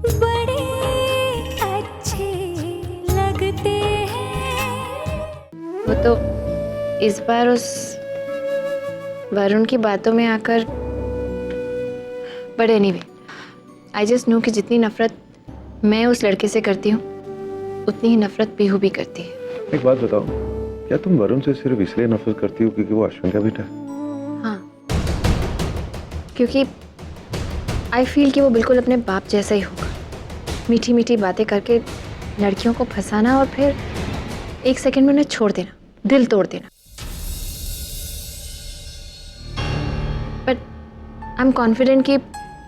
बड़े अच्छे लगते हैं। वो तो इस बार उस वरुण की बातों में आकर, but anyway I just know कि जितनी नफरत मैं उस लड़के से करती हूँ उतनी ही नफरत पीहू भी करती है। एक बात बताओ, क्या तुम वरुण से सिर्फ इसलिए नफरत करती हो क्योंकि वो अश्विन का बेटा है? हाँ, क्योंकि आई फील कि वो बिल्कुल अपने बाप जैसा ही होगा। मीठी मीठी बातें करके लड़कियों को फंसाना और फिर एक सेकंड में उन्हें छोड़ देना, दिल तोड़ देना। बट आई एम कॉन्फिडेंट कि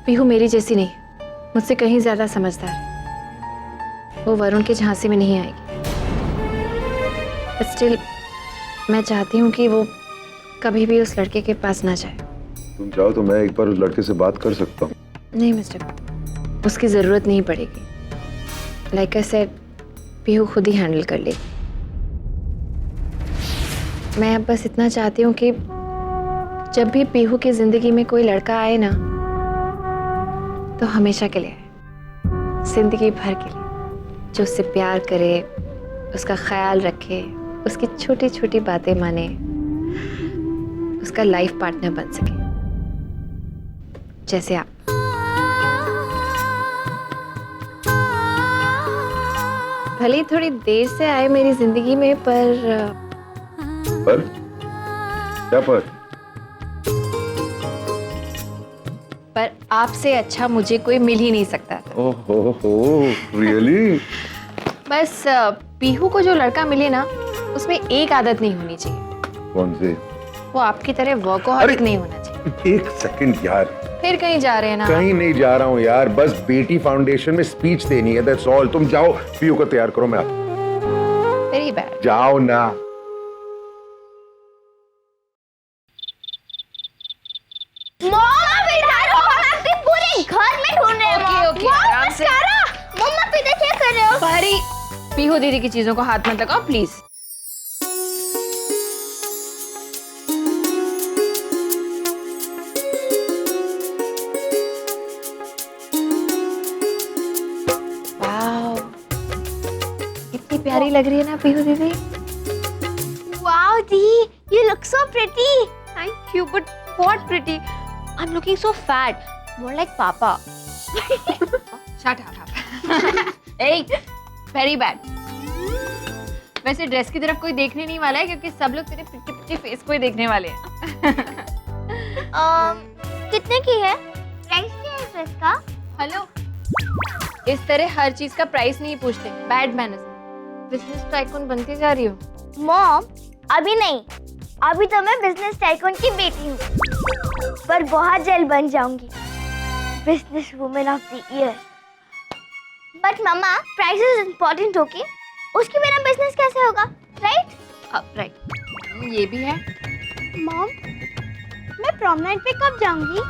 पीहू मेरी जैसी नहीं, मुझसे कहीं ज्यादा समझदार है। वो वरुण के झांसे में नहीं आएगी। बट स्टिल मैं चाहती हूँ कि वो कभी भी उस लड़के के पास ना जाए। तुम चाहो तो मैं एक बार उस लड़के से बात कर सकता हूँ। नहीं मिस्टर, उसकी जरूरत नहीं पड़ेगी। लाइक आई सेड, पीहू खुद ही हैंडल कर लेगी। मैं अब बस इतना चाहती हूँ कि जब भी पीहू की जिंदगी में कोई लड़का आए ना, तो हमेशा के लिए आए, जिंदगी भर के लिए, जो उससे प्यार करे, उसका ख्याल रखे, उसकी छोटी छोटी बातें माने, उसका लाइफ पार्टनर बन सके, जैसे आप। भले ही थोड़ी देर से आए मेरी जिंदगी में, पर क्या पर आपसे अच्छा मुझे कोई मिल ही नहीं सकता था। ओहो, रियली? बस पीहू को जो लड़का मिले ना, उसमें एक आदत नहीं होनी चाहिए। कौन सी? वो आपकी तरह वर्कोहॉलिक नहीं होना चाहिए। एक सेकंड यार, फिर कहीं जा रहे हैं ना? कहीं नहीं जा रहा हूँ यार, बस बेटी फाउंडेशन में स्पीच देनी है, दैट्स ऑल। तुम जाओ पीयू को तैयार करो, मैं आता। Very bad. जाओ ना। पूरे घर में ढूंढ रहे हैं। ओके, आराम से। मम्मा पीछे क्या कर रहे हो? भारी पीहू दीदी की चीजों को हाथ मत लगाओ प्लीज। वाओ, कितनी प्यारी लग रही है ना पीहू दीदी। Wow, Dee, you look so pretty. Thank you, but what pretty? I'm looking so fat, more like Papa. Shut up. Hey, very bad. वैसे ड्रेस की तरफ कोई देखने नहीं वाला है, क्योंकि सब लोग तेरे पिट्टी पिट्टी फेस को ही देखने वाले हैं। कितने की है? प्राइस क्या है ड्रेस का? हेलो, इस तरह हर चीज का प्राइस नहीं पूछते, बैड मैनर्स। बिजनेस टाइकून बनती जा रही हो। मॉम, अभी नहीं, अभी तो मैं बिजनेस टाइकून की बेटी हूँ, पर बहुत जल्द बन जाऊंगी business woman of the year. But mama, prices important होगी, उसके बिना बिजनेस कैसे होगा, राइट? राइट, ये भी है। मॉम, मैं प्रॉम नाइट पे कब जाऊंगी?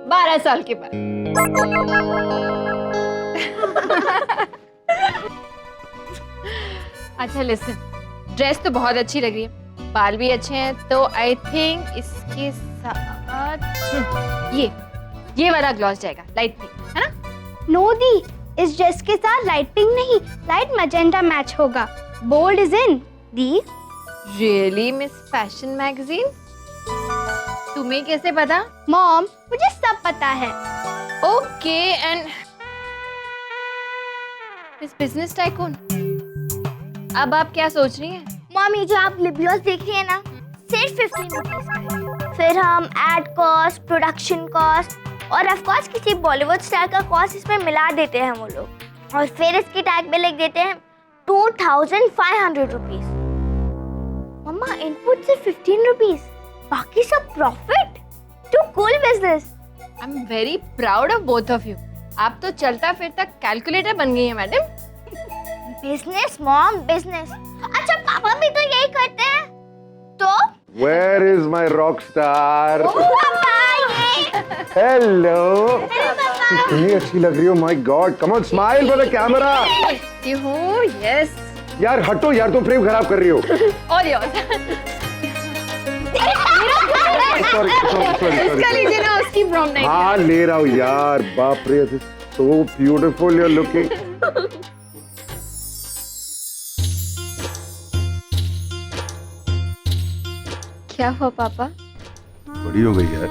12 साल के बाद। अच्छा लिसन, ड्रेस तो बहुत अच्छी लग रही है, बाल भी अच्छे हैं, तो आई थिंक इसके साथ ये वाला ग्लॉस जाएगा, लाइट पिंक, है ना? नो दी, इस ड्रेस के साथ लाइट पिंक नहीं, लाइट मैजेंटा मैच होगा। Bold is in the. Really miss fashion magazine? तुम्हें कैसे पता? मॉम, मुझे सब पता है। Okay, and miss business tycoon, अब आप क्या सोच रही हैं? मॉमी, जो आप लिप ग्लॉस देख रही है ना, सिर्फ 15 रुपीज का है। फिर हम एड कॉस्ट, प्रोडक्शन कॉस्ट और ऑफ कोर्स किसी बॉलीवुड स्टार का कॉस्ट इसमें मिला देते हैं वो लोग, और फिर इसकी टैग पे लिख देते हैं 2500 रुपीज। मम्मा, इनपुट से 15 रुपीज, बाकी सब profit. Too cool business. I am very proud of both of you. आप तो चलता फिरता कैलकुलेटर बन गई हैं मैडम। Business mom, business. अच्छा, पापा भी तो यही करते हैं। तो Where is my rock star? पापा, ये Hello. कितनी अच्छी लग रही हो, my God. Come on, smile for the camera. You हो, yes. यार हटो यार, तुम फ्रेम खराब कर रही हो। All yours. सॉरी उसका लीजिए ना, उसकी प्रॉम नाइट। हाँ ले रहा हूँ यार, बाप रे, so beautiful you are looking. क्या हुआ पापा? बड़ी हो गई यार,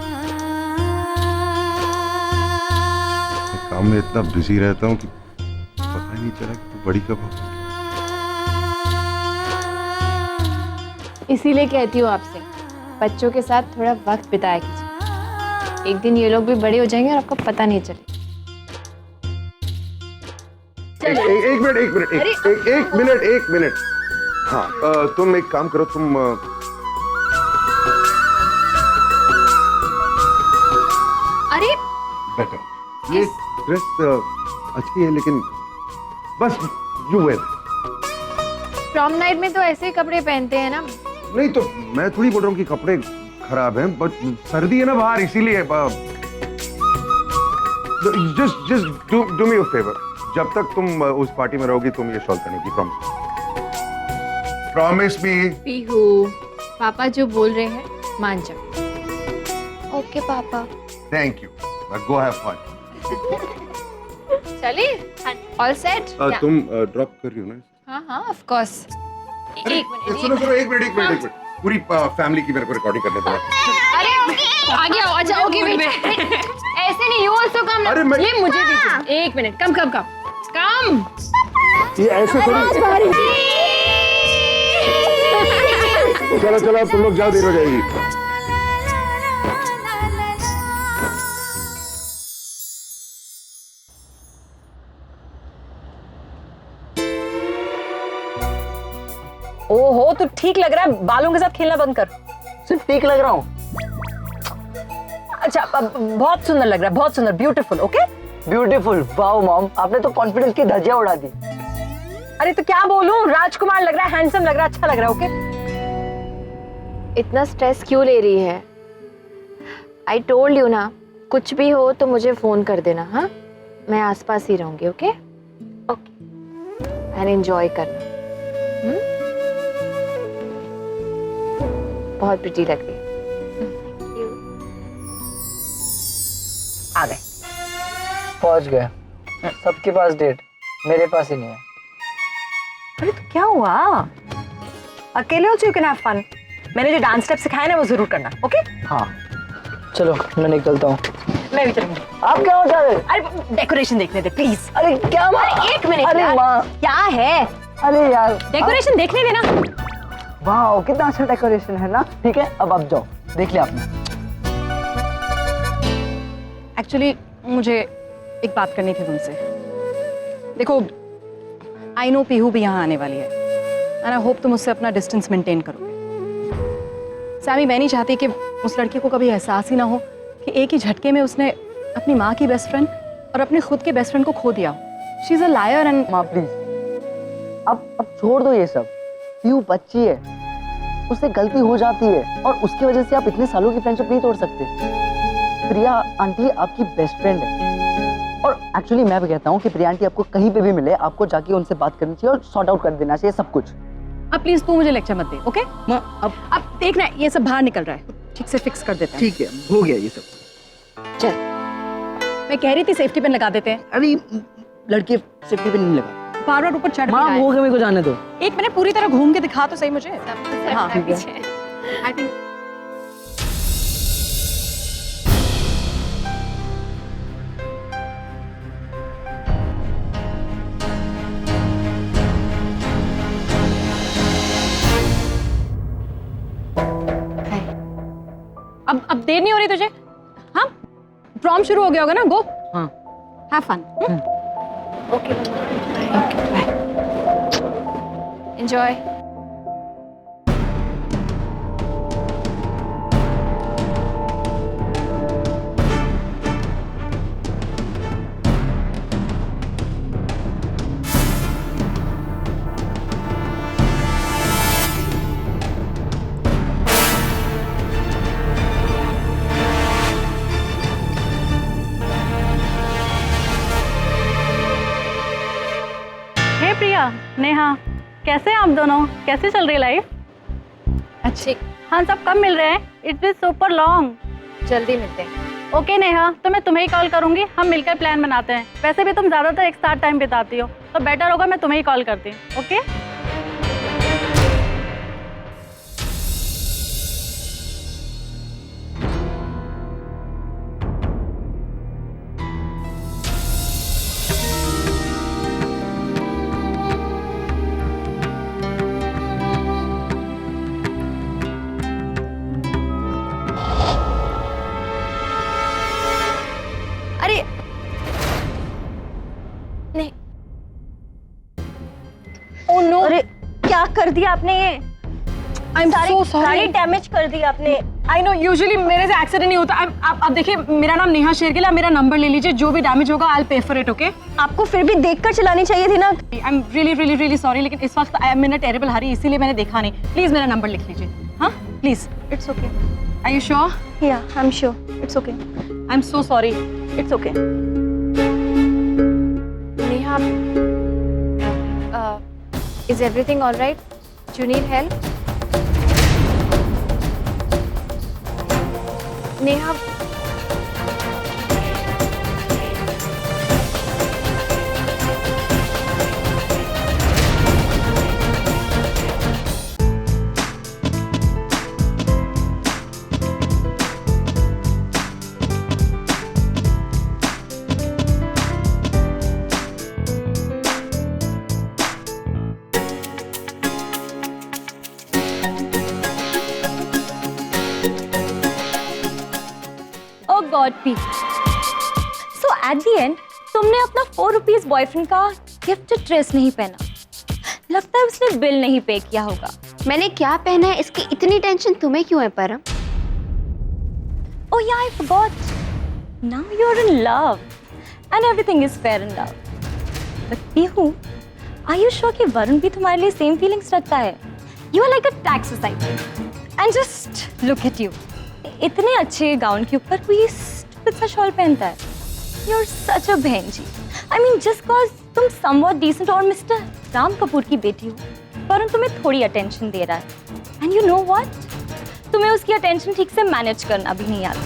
मैं काम में इतना बिजी रहता हूँ कि पता ही नहीं चला कि तू बड़ी कब हो। इसीलिए कहती हूँ आपसे, बच्चों के साथ थोड़ा वक्त बिताया कीजिए। एक दिन ये लोग भी बड़े हो जाएंगे और आपको पता नहीं चलेगा। एक मिनट। हाँ तुम एक काम करो, तुम अरे बैठो। ये ड्रेस अच्छी है लेकिन बस यू वेयर। प्रॉम नाइट में तो ऐसे ही कपड़े पहनते हैं ना। नहीं तो मैं थोड़ी बोल रहा हूँ कि कपड़े खराब हैं, बट सर्दी है ना बाहर, इसीलिए just do me a favour, जब तक तुम उस पार्टी में रहोगी तुम ये शॉल पहनेगी, प्रॉमिस मी। पीहू, पापा जो बोल रहे हैं मान जाओ। ओके पापा। Thank you, go have fun. चलिए, ऑल सेट? तुम ड्रॉप कर रही हो ना? हाँ हाँ ऑफ कोर्स। एक सुनो मिनट। एक मिनट, पूरी फैमिली की मेरे को रिकॉर्डिंग करने दो। अरे आगे आओ। अच्छा ओके वेट, ऐसे नहीं, यू आल्सो कम। अरे मैं- ये मुझे दीजिए एक मिनट। कम ये ऐसे थोड़ी। चलो अब तुम लोग जाओ, देर हो जाएगी। ओहो, तू ठीक लग रहा है, बालों के साथ खेलना बंद कर। सिर्फ ठीक लग रहा हूँ? अच्छा, बहुत सुंदर लग रहा है, बहुत सुंदर, beautiful. Okay, beautiful. Wow mom, आपने तो कॉन्फिडेंस की धज्जियां उड़ा दी। अरे तो क्या बोलूं, राजकुमार लग रहा है, हैंडसम लग रहा है, अच्छा लग रहा है। ओके, इतना स्ट्रेस क्यों ले रही है? आई टोल्ड यू ना, कुछ भी हो तो मुझे फोन कर देना। हाँ, मैं आसपास ही रहूंगी। ओके एंड एंजॉय करना। बहुत प्रिटी लग रही है। आ गए। पहुंच गया। सबके पास डेट, मेरे पास ही नहीं है। अरे तो क्या हुआ, अकेले हो तो यू कैन हैव फन। मैंने जो डांस स्टेप सिखाया ना वो जरूर करना। ओके, हाँ चलो मैं निकलता हूँ। मैं भी चलूंगी। आप क्या हो जा रहे? अरे डेकोरेशन देखने दे प्लीज। अरे क्या माँ? अरे एक मिनट अरे यार। माँ, क्या है? अरे यार डेकोरेशन देखने देना। वाह कितना अच्छा डेकोरेशन है ना। ठीक है अब आप जाओ, देख लिया आपने। एक्चुअली मुझे एक बात करनी थी तुमसे। देखो, आई नो पीहू भी यहाँ आने वाली है एंड आई होप तुम उससे अपना डिस्टेंस मेंटेन करोगे। सैमी, मैं नहीं चाहती कि उस लड़के को कभी एहसास ही ना हो कि एक ही झटके में उसने अपनी माँ की बेस्ट फ्रेंड और अपने खुद के बेस्ट फ्रेंड को खो दिया। She is a liar and. माँ प्लीज, अब छोड़ दो ये सब। पीहू बच्ची है, उससे गलती हो जाती है और उसकी वजह से आप इतने सालों की फ्रेंडशिप नहीं तोड़ सकते। प्रिया आंटी आपकी बेस्ट फ्रेंड है और एक्चुअली मैं भी कहता हूँ कि प्रिया आंटी आपको कहीं पे भी मिले आपको जाके उनसे बात करनी चाहिए और सॉर्ट आउट कर देना चाहिए सब कुछ। अब प्लीज तू मुझे लेक्चर मत दे। ओके, अब देखना ये सब बाहर निकल रहा है, ठीक से फिक्स कर देते हैं। ठीक है, हो गया ये सब। चल, मैं कह रही थी सेफ्टी पिन लगा देते हैं। अरे लड़के सेफ्टी पे नहीं लगा। बार बार ऊपर चढ़ माँ वो मेरे को जाने दो। एक मिनट, पूरी तरह घूम के दिखा तो सही मुझे। हाँ ठीक है। आई थिंक अब देर नहीं हो रही तुझे? हाँ, प्रॉम शुरू हो गया होगा ना। गो, हाँ have fun. Okay bye, enjoy. Priya, Neha, कैसे हैं आप दोनों? कैसे चल रही लाइफ? अच्छी। हाँ सब कब मिल रहे हैं? It is super long. जल्दी मिलते हैं। ओके नेहा, तो मैं तुम्हें ही कॉल करूंगी, हम मिलकर प्लान बनाते हैं। वैसे भी तुम ज्यादातर एक साथ टाइम बिताती हो, तो बेटर होगा मैं तुम्हें ही कॉल करती हूँ। ओके? अरे नहीं, ओह नो, अरे क्या कर दिया आपने ये? आई एम सो सारी सॉरी। डैमेज कर दी आपने। आई नो, यूजुअली मेरे से एक्सीडेंट नहीं होता। आप देखिए, मेरा नाम नेहा शेरगिल है, मेरा नंबर ले लीजिए, जो भी डैमेज होगा I will pay for it. Okay? आपको फिर भी देखकर चलानी चाहिए थी ना। आई एम रियली सॉरी, लेकिन इस वक्त I am in a terrible हरी, इसीलिए मैंने देखा नहीं। प्लीज मेरा नंबर लिख लीजिए। हाँ please. It's okay. Are you sure? Yeah I am sure. It's okay. I am so sorry. It's okay. Neha, is everything all right? Do you need help? Neha, oh god पी। So at the end तुमने अपना 4 rupees boyfriend का gifted dress नहीं पहना। लगता है उसने bill नहीं पे किया होगा। मैंने क्या पहना है इसकी इतनी टेंशन तुम्हें क्यों है परम? Oh yeah, I forgot. Now you're in love, and everything is fair in love. But Pihu, are you sure कि वरुण भी तुम्हारे लिए same feelings रखता है? You are like a tax society. And just look at you. इतने अच्छे gown के ऊपर कोई stupid सा शॉल पहनता है। You're such a बहन जी. I mean, just cause तुम somewhat decent और मिस्टर राम कपूर की बेटी हो, वरुण तुम्हें थोड़ी attention दे रहा है। And you know what? तुम्हें उसकी अटेंशन ठीक से मैनेज करना भी नहीं आता।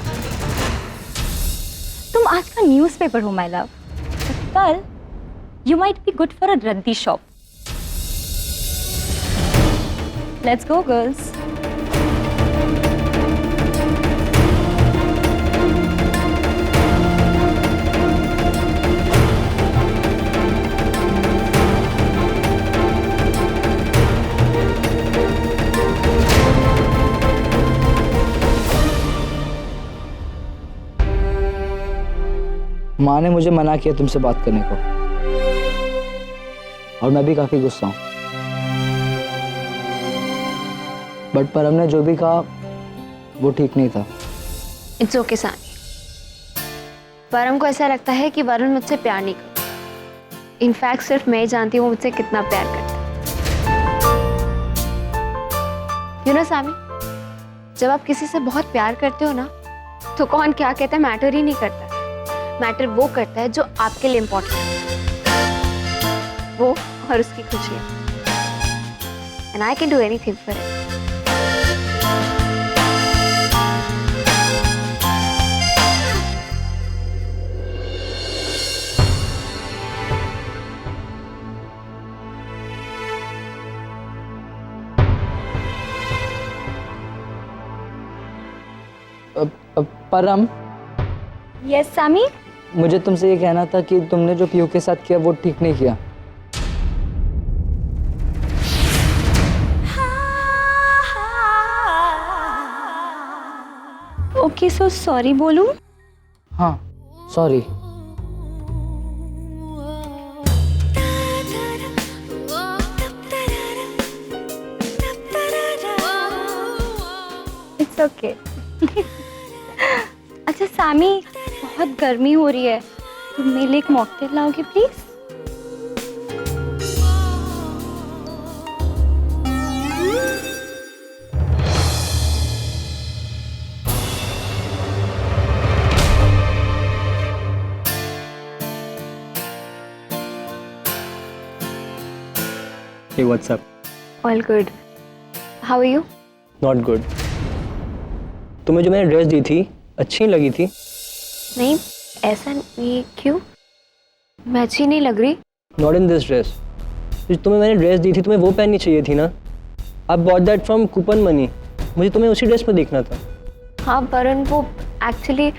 तुम आज का न्यूज़पेपर हो माय लव, कल you might be good for a रद्दी शॉप। Let's go girls. माँ ने मुझे मना किया तुमसे बात करने को, और मैं भी काफी गुस्सा हूँ। बट परम ने जो भी कहा वो ठीक नहीं था। इट्स ओके सानी। परम को ऐसा लगता है कि वरुण मुझसे प्यार नहीं करता। इनफैक्ट सिर्फ मैं ही जानती हूँ मुझसे कितना प्यार करता है। यू नो सामी, जब आप किसी से बहुत प्यार करते हो ना, तो कौन क्या कहता है मैटर ही नहीं करता। मैटर वो करता है जो आपके लिए इम्पोर्टेंट है, वो और उसकी खुशियाँ। And I can do anything for it. परम, यस सामी। मुझे तुमसे ये कहना था कि तुमने जो पीयू के साथ किया वो ठीक नहीं किया। ओके सो सॉरी बोलूं? हाँ सॉरी। It's okay. अच्छा सामी, बहुत गर्मी हो रही है, तुम मेरे लिए एक मॉकटेल लाओगे please? Hey, what's up? All good. How are you? Not good. तुम्हें जो मैंने ड्रेस दी थी अच्छी लगी थी। नहीं, ऐसा नहीं। क्यों? मैं अच्छी नहीं लग रही? Not in this dress. जो तुम्हें मैंने ड्रेस दी थी तुम्हें वो पहननी चाहिए थी ना। I bought that from coupon money. मुझे तुम्हें उसी ड्रेस में देखना था। हाँ वरुण, वो एक्चुअली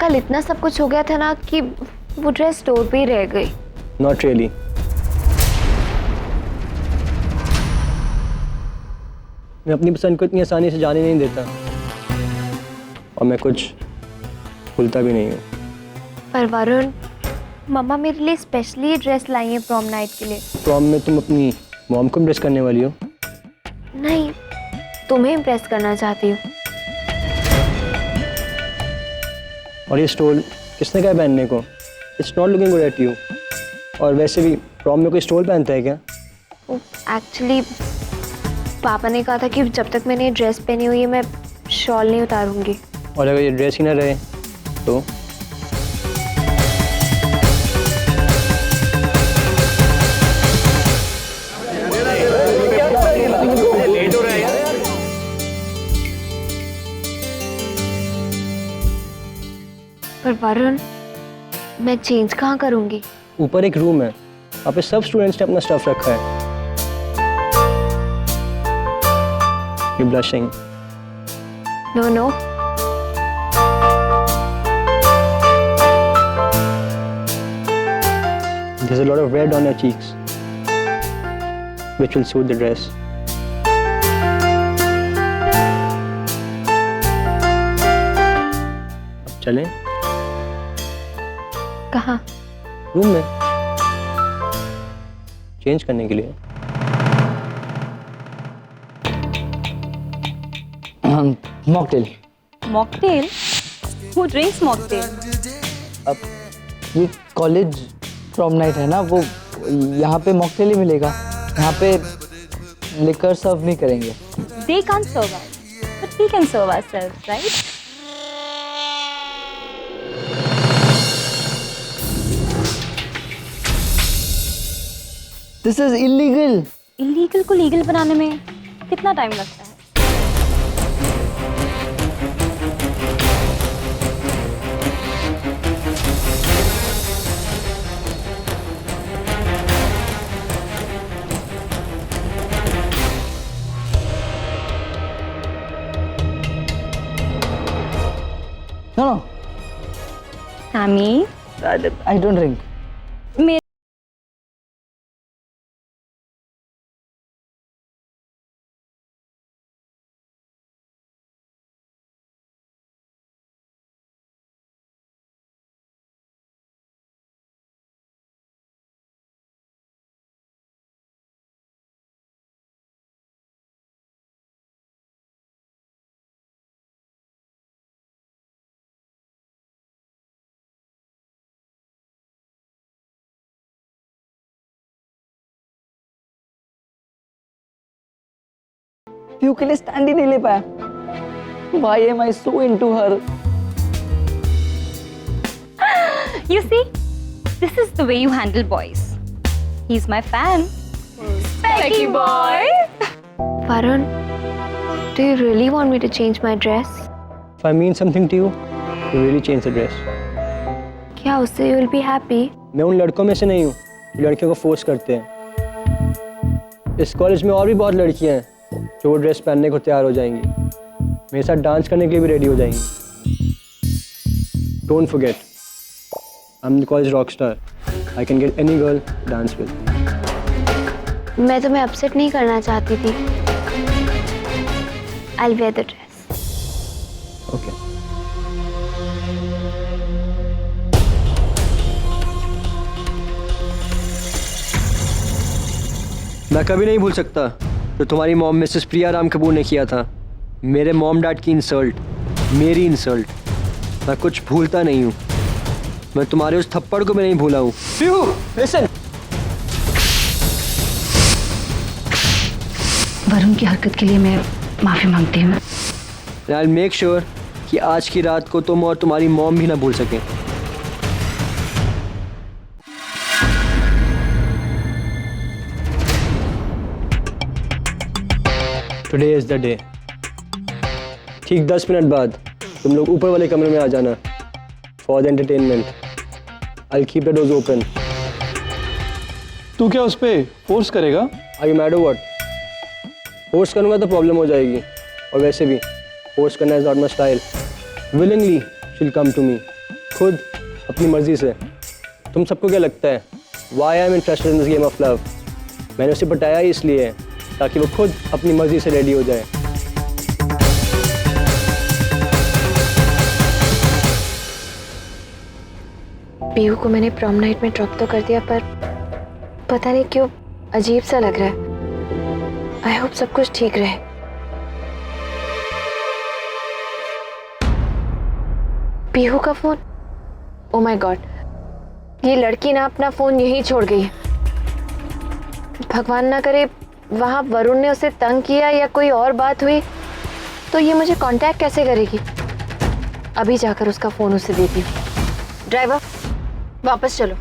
कल इतना सब कुछ हो गया था ना कि वो ड्रेस स्टोर पे ही रह गई। Not really. मैं अपनी पसंद को इतनी आसानी से जाने नहीं देता और मैं कुछ भूलता भी नहीं हूँ। पर वरुण, मम्मा मेरे लिए स्पेशली ड्रेस लाई है प्रॉम नाइट के लिए। प्रॉम में तुम अपनी मॉम को इम्प्रेस करने वाली हो? नहीं, तुम्हें इम्प्रेस करना चाहती हूँ। और ये स्टोल किसने कहा पहनने को? It's not looking good at you. और वैसे भी प्रॉम में कोई स्टोल पहनता है क्या? एक्चुअली पापा ने कहा था कि जब तक मैंने ये ड्रेस पहनी हुई है मैं शॉल नहीं उतारूंगी। और अगर ये ड्रेस ही ना रहे तो? पर वरुण, मैं चेंज कहाँ करूंगी? ऊपर एक रूम है, वहाँ पे सब स्टूडेंट्स ने अपना स्टफ रखा है। You blushing? No no, there's a lot of red on your cheeks which will suit the dress. अब चलें कहाँ? रूम में चेंज करने के लिए। Mocktail. Mocktail? Who drinks mocktail? अब ये कॉलेज प्रॉम नाइट है ना, वो यहाँ पे मॉकटेल ही मिलेगा। यहाँ पे लिकर सर्व नहीं करेंगे। They can't serve us, but we can serve ourselves, right? This is illegal. Illegal को legal बनाने में कितना टाइम लगता है? No no, Sammy, I don't drink. मेरे पीयू के लिए स्टैंड ही नहीं ले पाया। Why am I so into her? You see, this is the way you handle boys. He's my fan. Specky boy. Varun, do you really want me to change my dress? If I mean something to you, you really change the dress. क्या उससे you will be happy? मैं उन लड़कों में से नहीं हूँ जो लड़कियों को फोर्स करते हैं। इस कॉलेज में और भी बहुत लड़कियाँ हैं जो वो ड्रेस पहनने को तैयार हो जाएंगी, मेरे साथ डांस करने के लिए भी रेडी हो जाएंगी। Don't forget, I am the college rock star. I can get any girl dance with. मैं तुम्हें अपसेट नहीं करना चाहती थी। I'll wear the dress. Okay. मैं कभी नहीं भूल सकता जो तुम्हारी मॉम मिसेस प्रिया राम कपूर ने किया था। मेरे मॉम डैड की इंसल्ट, मेरी इंसल्ट, मैं कुछ भूलता नहीं हूँ। मैं तुम्हारे उस थप्पड़ को भी नहीं भूला हूँ। लिसन। वरुण की हरकत के लिए मैं माफी मांगती हूँ। आई विल मेक श्योर कि आज की रात को तुम और तुम्हारी मॉम भी ना भूल सकें। Today is the day ठीक 10 मिनट बाद तुम लोग ऊपर वाले कमरे में आ जाना for the entertainment. I keep the doors open. तू क्या उस पर फोर्स करेगा? आर यू मैड और व्हाट? फोर्स करूँगा तो प्रॉब्लम हो जाएगी, और वैसे भी फोर्स करना is not my style. Willingly शील कम टू मी, खुद अपनी मर्जी से। तुम सबको क्या लगता है why I am interested in this game of love? मैंने उसे पटाया ही इसलिए है ताकि वो खुद अपनी मर्जी से रेडी हो जाए। पीहू को मैंने प्रॉम नाइट में ड्रॉप तो कर दिया, पर पता नहीं क्यों अजीब सा लग रहा है। आई होप सब कुछ ठीक रहे। पीहू का फोन, ओ माय गॉड, ये लड़की ना अपना फोन यहीं छोड़ गई है। भगवान ना करे वहां वरुण ने उसे तंग किया या कोई और बात हुई तो ये मुझे कांटेक्ट कैसे करेगी। अभी जाकर उसका फोन उसे देती हूँ। ड्राइवर वापस चलो।